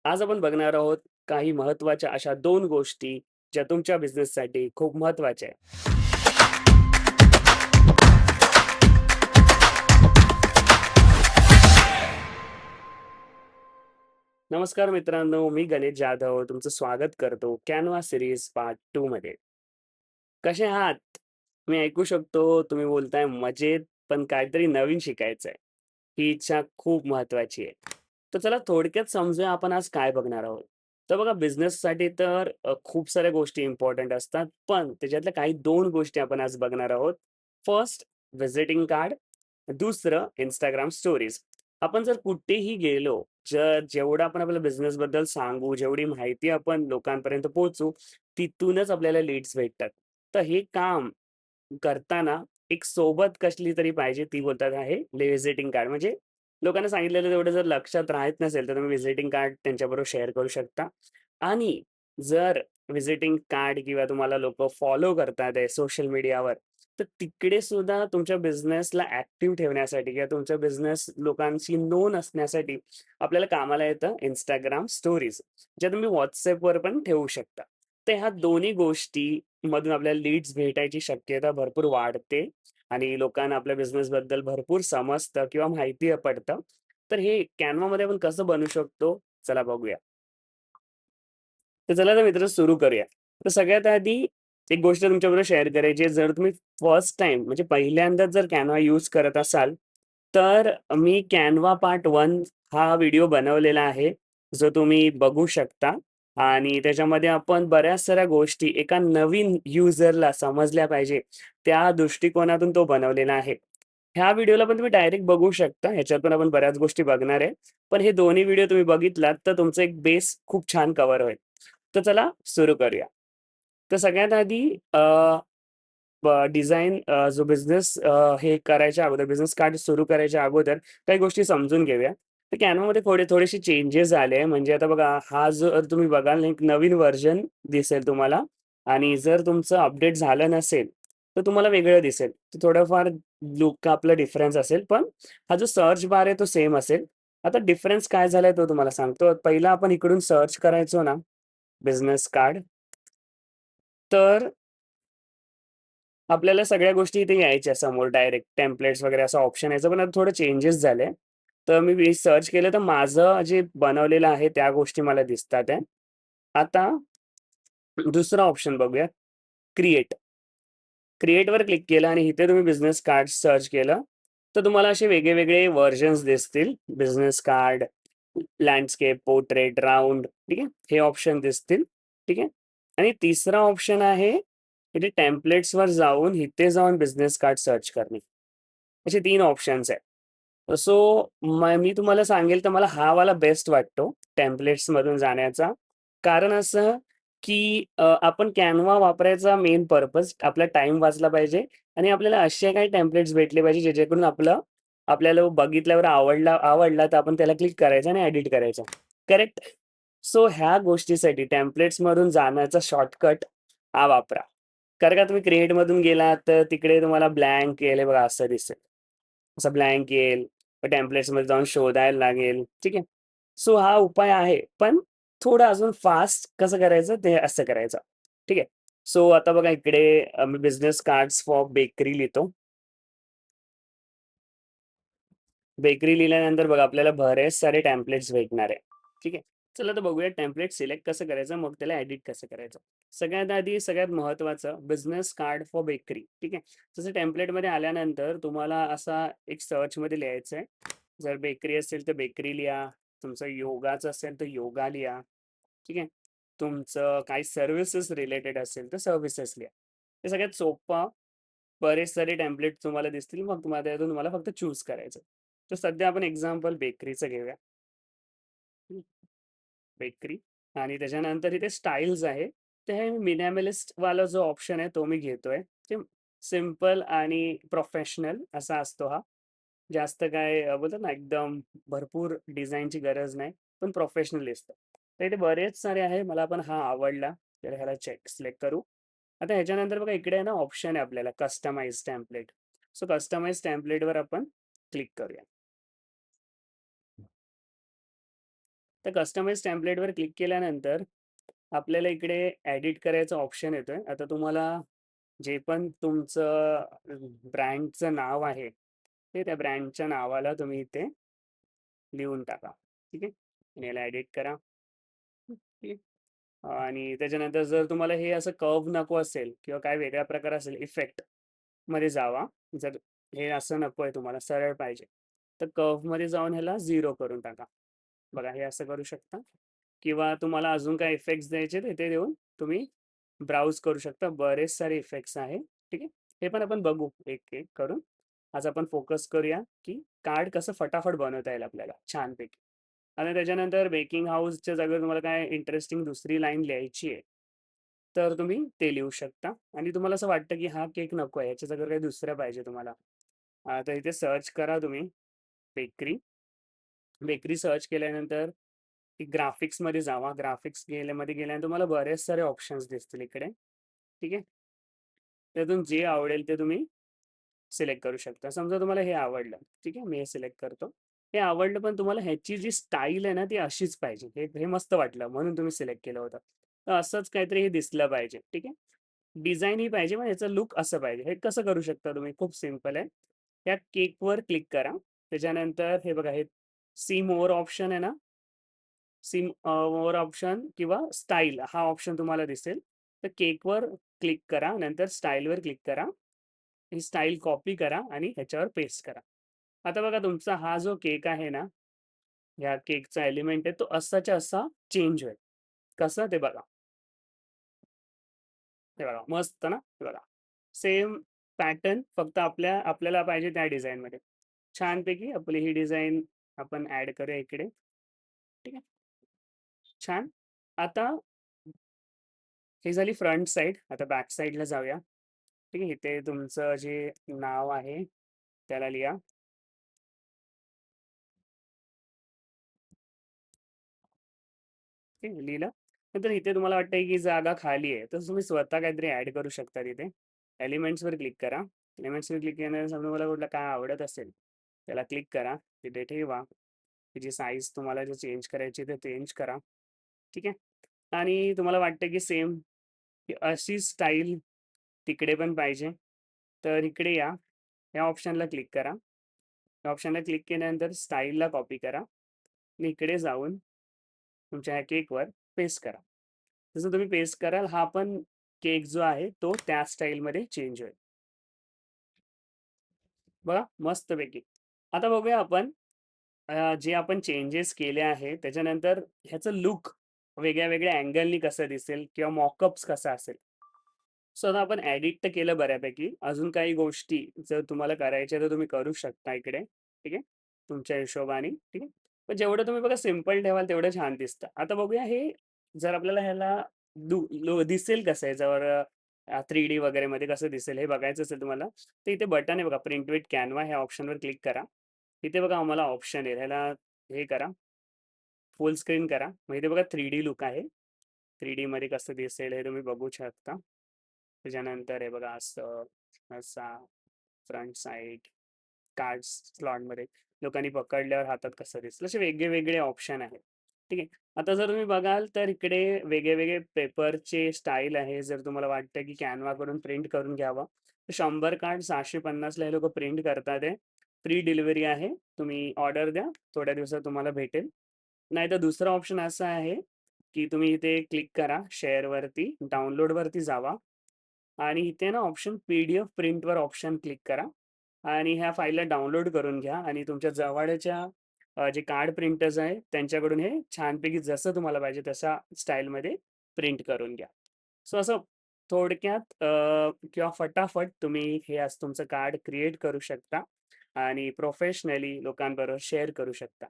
आज आपण बघणार आहोत काही महत्त्वाच्या अशा 2 गोष्टी, ज्या तुमच्या बिझनेससाठी खूप महत्त्वाच्या आहेत. नमस्कार मित्रांनो, मी गणेश जाधव तुमचं स्वागत करतो कॅनव्हा सीरीज पार्ट 2 मध्ये. कसे आहात? मी ऐकू शकतो तुम्ही बोलताय मजेत, पण काहीतरी नवीन शिकायचंय. ही इच्छा खूप महत्त्वाची आहे. तर चला थोडक्यात समजूया आपण आज काय बघणार आहोत. तर बघा बिझनेससाठी तर खूप साऱ्या गोष्टी इम्पोर्टंट असतात, पण त्याच्यातल्या काही 2 गोष्टी आपण आज बघणार आहोत. फर्स्ट व्हिजिटिंग कार्ड, दुसरं Instagram स्टोरीज. आपण जर कुठेही गेलो, जेवढं आपण आपल्या बिझनेसबद्दल सांगू, जेवढी माहिती आपण लोकांपर्यंत पोहोचू, तिथूनच आपल्याला लीड्स भेटतात. तर हे काम करताना एक सोबत कसली तरी पाहिजे, ती बोलतात आहे व्हिजिटिंग कार्ड. म्हणजे लोकांना सांगितलेलं तेवढं जर लक्षात राहत नसेल, तर तुम्ही व्हिजिटिंग कार्ड त्यांच्याबरोबर शेअर करू शकता. आणि जर व्हिजिटिंग कार्ड किंवा तुम्हाला लोकं फॉलो करतात आहे सोशल मीडियावर, तर तिकडे सुद्धा तुमच्या बिझनेसला ॲक्टिव्ह ठेवण्यासाठी किंवा तुमचा बिझनेस लोकांशी नोन असण्यासाठी आपल्याला कामाला येतं Instagram स्टोरीज, ज्या तुम्ही WhatsAppवर पण ठेवू शकता. तर ह्या दोन्ही गोष्टीमधून आपल्याला लीड्स भेटायची शक्यता भरपूर वाढते आणि लोकांना आपल्या बिझनेसबद्दल भरपूर समजतं किंवा माहिती पडतं. तर हे Canvaमध्ये आपण कसं बनवू शकतो? चला बघूया. तर चला तर मित्र सुरू करूया. तर सगळ्यात आधी एक गोष्ट तुमच्याबरोबर शेअर करायची आहे. जर तुम्ही फर्स्ट टाईम म्हणजे पहिल्यांदाच जर Canva यूज करत असाल, तर मी Canva पार्ट 1 हा व्हिडिओ बनवलेला आहे, जो तुम्ही बघू शकता आणि त्याच्यामध्ये आपण बऱ्याच साऱ्या गोष्टी एका नवीन युजरला समजल्या पाहिजे, त्या दृष्टिकोनातून तो बनवलेला आहे. ह्या व्हिडिओला पण तुम्ही डायरेक्ट बघू शकता. ह्याच्यातून आपण बऱ्याच गोष्टी बघणार आहे. पण हे दोन्ही व्हिडिओ तुम्ही बघितलात, तर तुमचा एक बेस खूप छान कव्हर होईल. तर चला सुरू करूया. तर सगळ्यात आधी डिझाइन जो बिझनेस हे करायच्या अगोदर बिझनेस कार्ड सुरू करायच्या अगोदर काही गोष्टी समजून घेऊया. तर Canvaमध्ये थोडेसे चेंजेस झाले. म्हणजे आता बघा हा जर तुम्ही बघाल एक नवीन व्हर्जन दिसेल तुम्हाला आणि जर तुमचं अपडेट झालं नसेल, तर तुम्हाला वेगळं दिसेल. तर थोडंफार लूक आपला डिफरन्स असेल, पण हा जो सर्च बार आहे तो सेम असेल. आता डिफरन्स काय झालाय तो तुम्हाला सांगतो. पहिला आपण इकडून सर्च करायचो ना, बिझनेस कार्ड, तर आपल्याला सगळ्या गोष्टी इथे यायच्या समोर डायरेक्ट टेम्पलेट्स वगैरे असं ऑप्शन यायचं, पण आता थोडं चेंजेस झाले. तर मी सर्च केलं तर माझं जे बनवलेलं आहे त्या गोष्टी मला दिसतात आहे. आता दुसरा ऑप्शन बघूया, क्रिएट. क्रिएटवर क्लिक केलं आणि इथे तुम्ही बिझनेस कार्ड सर्च केलं, तर तुम्हाला असे वेगळे व्हर्जन्स दिसतील. Business card, landscape, portrait, round, ठीक आहे. हे ऑप्शन दिसतील, ठीक आहे. आणि तिसरा ऑप्शन आहे, इथे टेम्पलेट्सवर जाऊन इथे जाऊन बिझनेस कार्ड सर्च करणे. असे 3 ऑप्शन्स आहेत. सो मी तुम्हाला सांगेल तर मला हा वाला बेस्ट वाटतो टेम्पलेट्समधून जाण्याचा. कारण असं, की आपण Canva वापरायचा मेन पर्पज आपला टाईम वाचला पाहिजे आणि आपल्याला असे काही टेम्पलेट्स भेटले पाहिजे, जेणेकरून आपल्याला बघितल्यावर आवडला तर आपण त्याला क्लिक करायचं आणि एडिट करायचं. करेक्ट? सो ह्या गोष्टीसाठी टेम्पलेट्समधून जाण्याचा शॉर्टकट हा वापरा. कारण का तुम्ही क्रिएटमधून गेलात तर तिकडे तुम्हाला ब्लँक येईल हे बघा असं दिसेल. असं ब्लँक येईल. टेम्पलेट्समध्ये जाऊन शोधायला लागेल. ठीक आहे. सो हा उपाय आहे. पण थोडं अजून फास्ट कसं करायचं ते असं करायचं. ठीक आहे. सो आता बघा इकडे मी बिझनेस कार्ड्स फॉर बेकरी लिहितो. बेकरी लिहिल्यानंतर बघा आपल्याला बरेच सारे टेम्पलेट्स भेटणार आहे. ठीक आहे. चला तर बघूया टेम्पलेट सिलेक्ट कसं करायचं, मग त्याला एडिट कसं करायचं. सगळ्यात आधी सगळ्यात महत्त्वाचं बिझनेस कार्ड फॉर बेकरी. ठीक आहे. जसं टेम्पलेटमध्ये आल्यानंतर तुम्हाला असा एक सर्चमध्ये लिहायचं आहे. जर बेकरी असेल तर बेकरी लिहा. तुमचं योगाचं असेल तर योगा लिहा. ठीक आहे. तुमचं काही सर्व्हिसेस रिलेटेड असेल तर सर्व्हिसेस लिहा. हे सगळ्यात सोपं. बरेच सारे टेम्पलेट तुम्हाला दिसतील. मग तुम्हाला त्यातून तुम्हाला फक्त चूज करायचं. तर सध्या आपण एक्झाम्पल बेकरीचं घेऊया. बेकरी आणि त्याच्यानंतर इथे स्टाईल्स आहे. तर हे मिनिमलिस्ट वाला जो ऑप्शन आहे तो मी घेतोय. ते सिंपल आणि प्रोफेशनल असा असतो हा. जास्त काय बोलतात ना एकदम भरपूर डिझाइनची गरज नाही, पण प्रोफेशनल दिसतं. तर इथे बरेच सारे आहे. मला पण हा आवडला. तर ह्याला सिलेक्ट करू. आता ह्याच्यानंतर बघा इकडे आहे ना ऑप्शन आहे आपल्याला कस्टमाइज टेम्पलेट. सो कस्टमाइज टेम्पलेटवर आपण क्लिक करूया. तर कस्टमाइज टेम्पलेटवर क्लिक केल्यानंतर आपल्याला इकडे एडिट करायचा ऑप्शन येतोय. आता तुम्हाला जे पण तुमचं ब्रँडचं नाव आहे, ते त्या ब्रँडच्या नावाला तुम्ही इथे लिहून टाका. ठीक आहे. आणि याला एडिट करा. ठीक आहे. आणि त्याच्यानंतर जर तुम्हाला हे असं कर्व्ह नको असेल किंवा काय वेगळा प्रकार असेल, इफेक्टमध्ये जावा. जर हे असं नको आहे तुम्हाला, सरळ पाहिजे, तर कर्व्हमध्ये जाऊन ह्याला 0 करून टाका. बघा हे असं करू शकता. किंवा तुम्हाला अजून काही इफेक्ट्स द्यायचे आहेत, ते देऊन तुम्ही ब्राउज करू शकता. बरेच सारे इफेक्ट्स आहे. ठीक आहे. हे पण आपण बघू एक-एक करून. आज आपण फोकस करूया, की कार्ड कसं फटाफट बनवता येईल आपल्याला छानपैकी. आणि त्याच्यानंतर बेकिंग हाऊसच्या जागेवर तुम्हाला काय इंटरेस्टिंग दुसरी लाईन लिहायची आहे, तर तुम्ही ते लिहू शकता. आणि तुम्हाला असं वाटतं, की हा केक नको आहे, ह्याच्या जागेवर काही दुसरं पाहिजे तुम्हाला. तर इथे सर्च करा तुम्ही बेकरी. बेकरी सर्च केल्यानंतर ग्राफिक्समध्ये जावा. ग्राफिक्स मध्ये गेल्यानंतर तुम्हाला बरेच सारे ऑप्शन्स दिसतील इकडे. ठीक आहे. त्यातून जे आवडेल ते तुम्ही सिलेक्ट करू शकता. समजा तुम्हाला हे आवडलं. ठीक आहे. मी हे सिलेक्ट करतो. हे आवडलं पण तुम्हाला ह्याची जी स्टाईल आहे ना, ती अशीच पाहिजे. हे हे मस्त वाटलं म्हणून तुम्ही सिलेक्ट केलं होतं. तर असंच काहीतरी हे दिसलं पाहिजे. ठीक आहे. डिझाइनही पाहिजे, पण ह्याचं लूक असं पाहिजे. हे कसं करू शकता तुम्ही? खूप सिंपल आहे. या केकवर क्लिक करा. त्याच्यानंतर हे बघा, हे सी मोर ऑप्शन आहे ना, सी मोर ऑप्शन किंवा स्टाईल हा ऑप्शन तुम्हाला दिसेल. तर केकवर क्लिक करा. नंतर स्टाईलवर क्लिक करा. ही स्टाईल कॉपी करा आणि ह्याच्यावर पेस्ट करा. आता बघा तुमचा हा जो केक आहे ना, ह्या केकचा एलिमेंट आहे तो असाच्या असा चेंज होईल. कसं ते बघा. हे बघा मस्त ना? हे बघा. सेम पॅटर्न फक्त आपल्याला पाहिजे त्या डिझाइनमध्ये. छानपैकी आपली ही डिझाइन आपण ॲड करूया इकडे. ठीक आहे. छान. आता ही झाली फ्रंट साइड. आता बॅक साइडला जाऊया. ठीक आहे. इथे तुमचं जे नाव आहे त्याला लिहा. ठीक आहे, लिहिलं. नंतर इथे तुम्हाला वाटतंय की जागा खाली आहे, तर तुम्ही स्वतः काहीतरी ॲड करू शकता तिथे. एलिमेंट्सवर क्लिक करा. एलिमेंट्सवर क्लिक केल्यानंतर समजा तुम्हाला कुठलं काय आवडत असेल, त्याला क्लिक करा. तिथे ठेवा. त्याची साईज तुम्हाला जे चेंज करायची ते चेंज करा. ठीक आहे. आणि तुम्हाला वाटतं की सेम अशी स्टाईल तिकडे पण पाहिजे, तर इकडे या. या ऑप्शनला क्लिक करा. या ऑप्शनला क्लिक केल्यानंतर स्टाईलला कॉपी करा आणि इकडे जाऊन तुमच्या ह्या केकवर पेस्ट करा. जसं तुम्ही पेस्ट कराल, हा पण केक जो आहे तो त्या स्टाईलमध्ये चेंज होईल. बघा मस्तपैकी. आता बघूया आपण जे आपण चेंजेस केले आहे त्याच्यानंतर ह्याचं लूक वेगळ्या-वेगळ्या अँगलनी कसं दिसेल किंवा मॉकअप्स कसा असेल. सो आता आपण एडिट तर केलं बऱ्यापैकी. अजून काही गोष्टी जर तुम्हाला करायच्या तर तुम्ही करू शकता इकडे. ठीक आहे. तुमच्या हिशोबाने. ठीक आहे. पण जेवढं तुम्ही बघा सिंपल ठेवाल तेवढं छान दिसतं. आता बघूया हे जर आपल्याला ह्याला दिसेल कसं याच्यावर 3D वगैरेमध्ये कसं दिसेल हे बघायचं असेल तुम्हाला, तर इथे बटन आहे बघा प्रिंट विथ कॅनव्हा ह्या ऑप्शनवर क्लिक करा. इथे बघा आम्हाला ऑप्शन आहे. ह्याला हे करा, फुल स्क्रीन करा. मग इथे बघा 3D लूक आहे. 3Dमध्ये कसं दिसेल हे तुम्ही बघू शकता. त्याच्यानंतर हे बघा असं, असा, फ्रंट साइड, कार्ड्स स्लॉटमध्ये लोकांनी पकडल्यावर हातात कसं दिसलं, असे वेगळे-वेगळे ऑप्शन आहेत. ठीक आहे. आता जर तुम्ही बघाल तर इकडे वेगळे-वेगळे पेपरचे स्टाईल आहे. जर तुम्हाला वाटतं की कॅनव्हाकडून प्रिंट करून घ्यावं, तर 100 कार्ड 650 ला हे लोकं प्रिंट करतात आहे. फ्री डिलिव्हरी आहे. तुम्ही ऑर्डर द्या, थोड्या दिवसात तुम्हाला भेटेल. नाहीतर दुसरा ऑप्शन असा आहे, की तुम्ही इथे क्लिक करा शेअरवरती, डाउनलोडवरती जावा आणि इथे ना ऑप्शन पी-डी-एफ प्रिंटवर ऑप्शन क्लिक करा आणि ह्या फाईलला डाउनलोड करून घ्या आणि तुमच्या जवळच्या जे कार्ड प्रिंटर्स आहेत त्यांच्याकडून हे छानपैकी जसं तुम्हाला पाहिजे तशा स्टाईलमध्ये प्रिंट करून घ्या. सो असं थोडक्यात किंवा फटाफट तुम्ही हे असं तुमचं कार्ड क्रिएट करू शकता आणि प्रोफेशनली लोकांबरोबर शेअर करू शकता.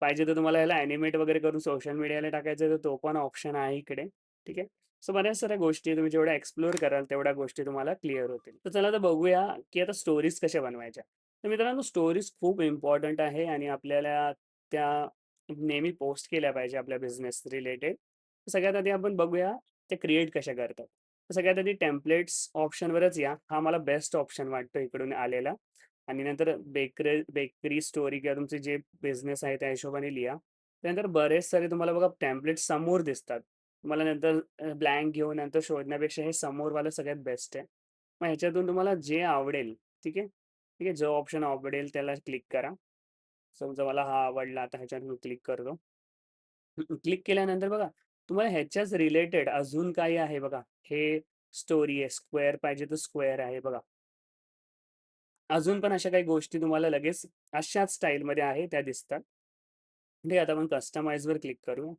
पाहिजे तर तुम्हाला ह्याला ॲनिमेट वगैरे करून सोशल मीडियाला टाकायचं तर तो पण ऑप्शन आहे इकडे. ठीक आहे. सो बऱ्याच साऱ्या गोष्टी तुम्ही जेवढ्या एक्सप्लोर कराल तेवढ्या गोष्टी तुम्हाला क्लिअर होतील. तर चला आता बघूया, की आता स्टोरीज कशा बनवायच्या. तर मित्रांनो स्टोरीज खूप इम्पोर्टंट आहे आणि आपल्याला त्या नेहमी पोस्ट केल्या पाहिजे आपल्या बिझनेस रिलेटेड. सगळ्यात आधी आपण बघूया ते क्रिएट कशा करतात. तर सगळ्यात आधी टेम्पलेट्स ऑप्शनवरच या. हा मला बेस्ट ऑप्शन वाटतो इकडून आलेला आणि नंतर बेकरी स्टोरी किंवा तुमचे जे बिझनेस आहे त्या हिशोबाने लिहा. त्यानंतर बरेच सारे तुम्हाला बघा टेम्पलेट समोर दिसतात. तुम्हाला नंतर ब्लँक घेऊन नंतर शोधण्यापेक्षा हे समोरवालं सगळ्यात बेस्ट आहे. मग ह्याच्यातून तुम्हाला जे आवडेल, ठीक आहे? ठीक आहे. जो ऑप्शन आवडेल त्याला क्लिक करा. समजा मला हा आवडला, आता ह्याच्यावर मी क्लिक करतो. क्लिक केल्यानंतर बघा, तुम्हाला ह्याच्याच रिलेटेड अजून काही आहे बघा. हे स्टोरी आहे, स्क्वेअर पाहिजे तर स्क्वेअर आहे बघा. अजून पण अशा काही गोष्टी तुम्हाला लगेच अशाच स्टाईलमध्ये आहे त्या दिसतात. ठीक आहे, आता आपण कस्टमाइजवर क्लिक करू.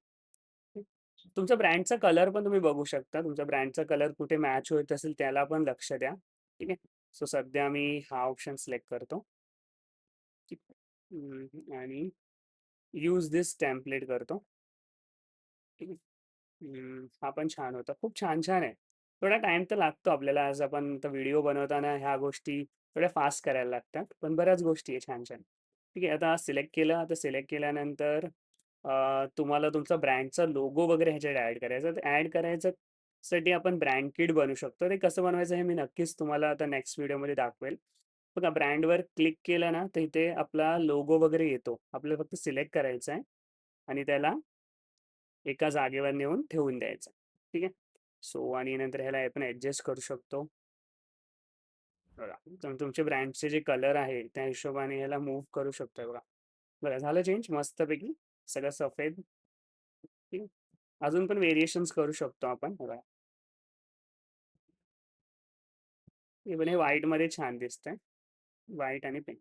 तुमच्या ब्रँडचा कलर पण तुम्ही बघू शकता. तुमच्या ब्रँडचा कलर कुठे मॅच होत असेल त्याला पण लक्ष द्या. ठीक आहे. सो सध्या मी हा ऑप्शन सिलेक्ट करतो. ठीक. आणि यूज दिस टेम्पलेट करतो. ठीक आहे. हा पण छान होता. खूप छान-छान आहे. थोडा टाईम तर लागतो आपल्याला आज आपण तर व्हिडिओ बनवताना ह्या गोष्टी थोड्या फास्ट करायला लागतात. पण बऱ्याच गोष्टी आहे छान-छान. ठीक आहे. आता सिलेक्ट केलं. आता सिलेक्ट केल्यानंतर तुम्हाला तुमचा ब्रँडचा लोगो वगैरे ह्याच्यात ॲड करायचा. तर ॲड करायचं साठी आपण ब्रँड किट बनवू शकतो. ते कसं बनवायचं हे मी नक्कीच तुम्हाला आता नेक्स्ट व्हिडिओमध्ये दाखवेल. बघा ब्रँडवर क्लिक केलं ना, तर इथे आपला लोगो वगैरे येतो. आपल्याला फक्त सिलेक्ट करायचा आहे आणि त्याला एका जागेवर नेऊन ठेवून द्यायचं. ठीक आहे. सो आणि नंतर ह्याला आपण ॲडजस्ट करू शकतो. बघा, तुमचे ब्रँडचे जे कलर आहे त्या हिशोबाने ह्याला मूव्ह करू शकतोय बघा. बघा झालं चेंज मस्तपैकी. सगळं सफेद. ठीक आहे. अजून पण व्हेरिएशन्स करू शकतो आपण. बघा. इव्हन हे व्हाईटमध्ये छान दिसतंय. व्हाईट आणि पिंक.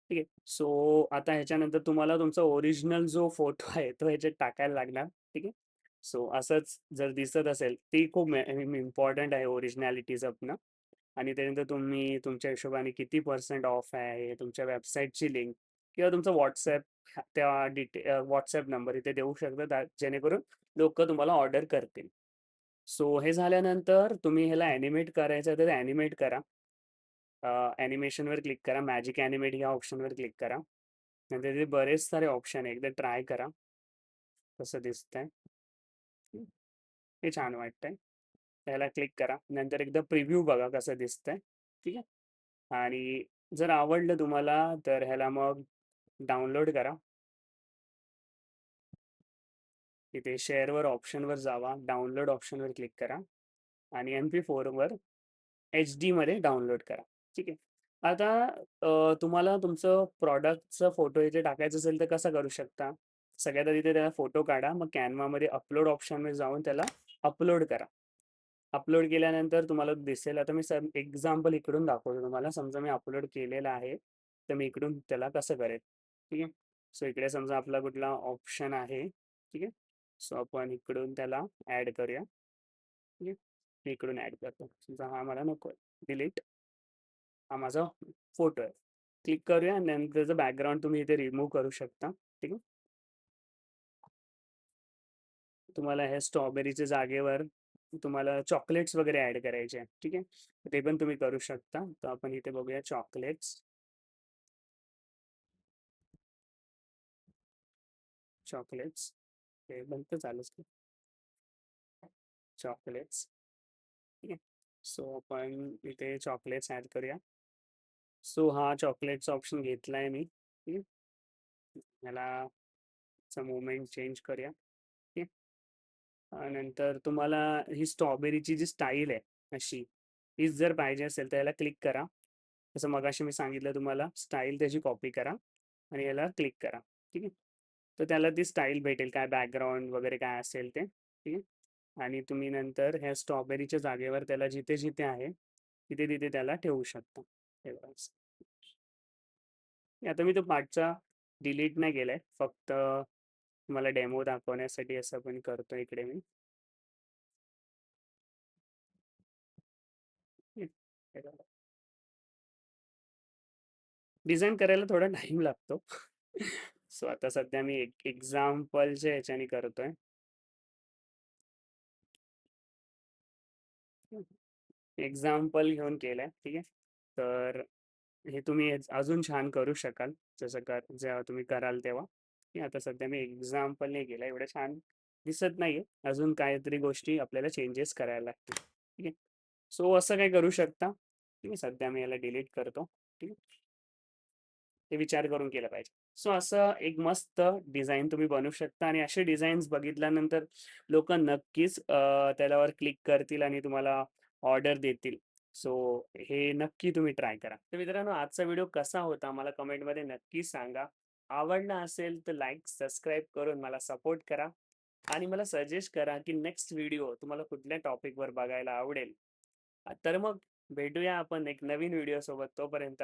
ठीक आहे. सो आता ह्याच्यानंतर तुम्हाला तुमचा ओरिजिनल जो फोटो आहे तो ह्याच्यात टाकायला लागणार. ठीक आहे. सो असंच जर दिसत असेल, ती खूप इम्पॉर्टंट आहे ओरिजिनॅलिटी जपणं. आणि त्यानंतर तुम्ही तुमच्या हिशोबाने किती पर्सेंट ऑफ आहे, तुमच्या वेबसाईटची लिंक किंवा तुमचा त्या WhatsApp नंबर इथे देऊ शकता जेणेकरून लोकं तुम्हाला ऑर्डर करतील. सो हे झाल्यानंतर तुम्ही ह्याला ॲनिमेट करायचं तर ॲनिमेट करा. ॲनिमेशनवर क्लिक करा. मॅजिक ॲनिमेट या ऑप्शनवर क्लिक करा. नंतर तिथे बरेच सारे ऑप्शन आहे. एकदा ट्राय करा. कसं दिसतंय. हं, हे छान वाटतंय. त्याला क्लिक करा. नंतर एकदा प्रिव्ह्यू बघा कसं दिसतंय. ठीक आहे. आणि जर आवडलं तुम्हाला तर ह्याला मग डाउनलोड करा. तिथे शेअरवर ऑप्शनवर जावा. डाउनलोड ऑप्शनवर क्लिक करा आणि MP4वर HD मध्ये डाउनलोड करा. ठीक आहे. आता तुम्हाला तुमचं प्रॉडक्टचा फोटो इथे टाकायचा असेल तर कसं करू शकता? सगळ्यात आधी इथे त्याला फोटो काढा. मग Canvaमध्ये अपलोड ऑप्शनमध्ये जाऊन त्याला अपलोड करा. अपलोड केल्यानंतर तुम्हाला दिसेल. आता मी एक्झाम्पल इकडून दाखवतो तुम्हाला. समजा मी अपलोड केलेलं आहे. तर मी इकडून त्याला कसं करेल? ठीक आहे. सो इकडे समजा आपला कुठला ऑप्शन आहे. ठीक आहे. सो आपण इकडून त्याला ॲड करूया. ठीक आहे. मी इकडून ॲड करतो. समजा हा मला नको आहे. डिलीट. हा माझा फोटो आहे. क्लिक करूया आणि नंतर त्याचं बॅकग्राऊंड तुम्ही इथे रिमूव्ह करू शकता. ठीक आहे. तुम्हाला ह्या स्ट्रॉबेरीच्या जागेवर तुम्हाला चॉकलेट्स वगैरे ॲड करायचे आहे. ठीक आहे. ते पण तुम्ही करू शकता. तर आपण इथे बघूया चॉकलेट्स, चॉकलेट्स. हे बनतं चालूच की चॉकलेट्स. ठीक आहे. सो आपण इथे चॉकलेट्स ॲड करूया. सो हा चॉकलेटचा ऑप्शन घेतलाय मी. ठीक आहे. ह्याला मूव्हमेंट चेंज करूया. ठीक आहे. नंतर तुम्हाला ही स्ट्रॉबेरीची जी स्टाईल आहे अशी, हीच जर पाहिजे असेल तर याला क्लिक करा. जसं मगाशी मी सांगितलं तुम्हाला स्टाईल त्याची कॉपी करा आणि याला क्लिक करा. ठीक आहे. तर त्याला ती स्टाईल भेटेल काय बॅकग्राऊंड वगैरे काय असेल ते. ठीक आहे. आणि तुम्ही नंतर ह्या स्ट्रॉबेरीच्या जागेवर त्याला जिथे-जिथे आहे, तिथे-तिथे त्याला ठेवू शकता. हे बघा असं. आता मी तो पार्टचा डिलीट नाही केलाय. फक्त तुम्हाला डेमो दाखवण्यासाठी असं पण करतो इकडे मी. हे बघा. डिझाइन करायला थोडा टाईम लागतो. सो आता सध्या मी एक एक्झाम्पलच्या ह्याच्याने करतोय. एक्झाम्पल घेऊन केलंय. ठीक आहे. तर हे तुम्ही अजून छान करू शकाल. जसं जेव्हा तुम्ही कराल तेव्हा. की आता सध्या मी एक्झाम्पलने केलं. एवढं छान दिसत नाहीये. अजून काहीतरी गोष्टी आपल्याला चेंजेस करायला लागतील. ठीक आहे. सो असं काही करू शकता. ठीक आहे. सध्या मी याला डिलीट करतो. ठीक आहे. ते विचार करून केलं पाहिजे. सो असं एक मस्त डिझाइन तुम्ही बनवू शकता आणि असे डिझाईन्स बघितल्यानंतर लोकं नक्कीच त्याच्यावर क्लिक करतील आणि तुम्हाला ऑर्डर देतील. सो हे नक्की तुम्ही ट्राय करा. तर मित्रांनो, आजचा व्हिडिओ कसा होता मला कमेंटमध्ये नक्की सांगा. आवडला असेल तर लाईक, सबस्क्राईब करून मला सपोर्ट करा आणि मला सजेस्ट करा, की नेक्स्ट व्हिडिओ तुम्हाला कुठल्या टॉपिकवर बघायला आवडेल. तर मग भेटूया आपण एक नवीन व्हिडिओसोबत. तोपर्यंत